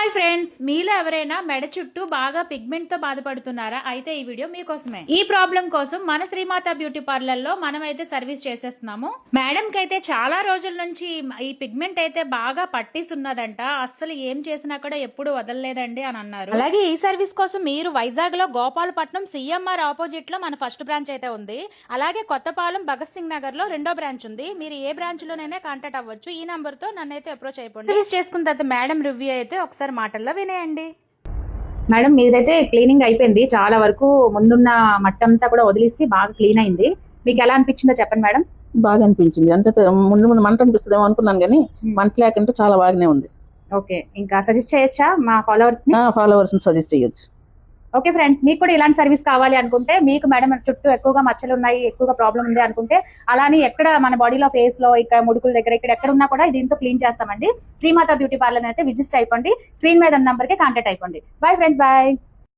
Hi friends, మీలో ఎవరైనా మెడ చుట్టూ బాగా పిగ్మెంట్ తో బాధపడుతున్నారా? అయితే ఈ వీడియో మీకోసమే. ఈ ప్రాబ్లం కోసం మన శ్రీమాత బ్యూటీ పార్లర్ లో మనమైతే సర్వీస్ చేసేస్తున్నాము. మేడం కి అయితే చాలా రోజుల నుంచి ఈ పిగ్మెంట్ అయితే బాగా పట్టిస్తున్నదంట. అస్సలు ఏం చేసినా కూడా ఎప్పుడు వదలలేదండి అని అన్నారు. అలాగే ఈ సర్వీస్ కోసం మీరు వైజాగ్ లో గోపాలపట్నం సిఎంఆర్ ఆపోజిట్ లో మన ఫస్ట్ బ్రాంచ్ అయితే ఉంది. అలాగే కొత్తపాలెం భగత్ సింగ్ నగర్ లో రెండో బ్రాంచ్ ఉంది. మీరు ఏ బ్రాంచ్ లోనైనా కాంటాక్ట్ అవ్వచ్చు. ఈ నంబర్ తో నన్ను అయితే అప్రోచ్ అయిపోండి. సర్వీస్ చేసుకున్న తర్వాత మేడం రివ్యూ అయితే ఒకసారి మాటల్లో వినేయండి. మేడం, మీదైతే క్లీనింగ్ అయిపోయింది. చాలా వరకు ముందున్న మట్టంతా కూడా వదిలేసి బాగా క్లీన్ అయింది. మీకు ఎలా అనిపించిందో చెప్పండి మేడం. బాగా అనిపించింది. అంటే ముందు ముందు మంట అనిపిస్తుందేమో అనుకున్నాను, కానీ మంట లేకుంటే చాలా బాగానే ఉంది. ఓకే, ఇంకా సజెస్ట్ చేయొచ్చా మా ఫాలోవర్స్ సజెస్ట్ చేయొచ్చు. ఓకే ఫ్రెండ్స్, మీకు కూడా ఇలాంటి సర్వీస్ కావాలి అనుకుంటే, మీకు మేడం చుట్టూ ఎక్కువగా మచ్చలు ఉన్నాయి, ఎక్కువగా ప్రాబ్లం ఉంది అనుకుంటే, అలానే ఎక్కడ మన బాడీలో ఫేస్ లో ఇక ముడుకుల దగ్గర ఇక్కడ ఎక్కడ ఉన్నా కూడా దీంతో క్లీన్ చేస్తామండి. శ్రీమాత బ్యూటీ పార్లర్ అయితే విజిట్ అయిపోండి. స్క్రీన్ మీద ఉన్న నంబర్ కి కాంటాక్ట్ అయిపోండి. Bye friends, by.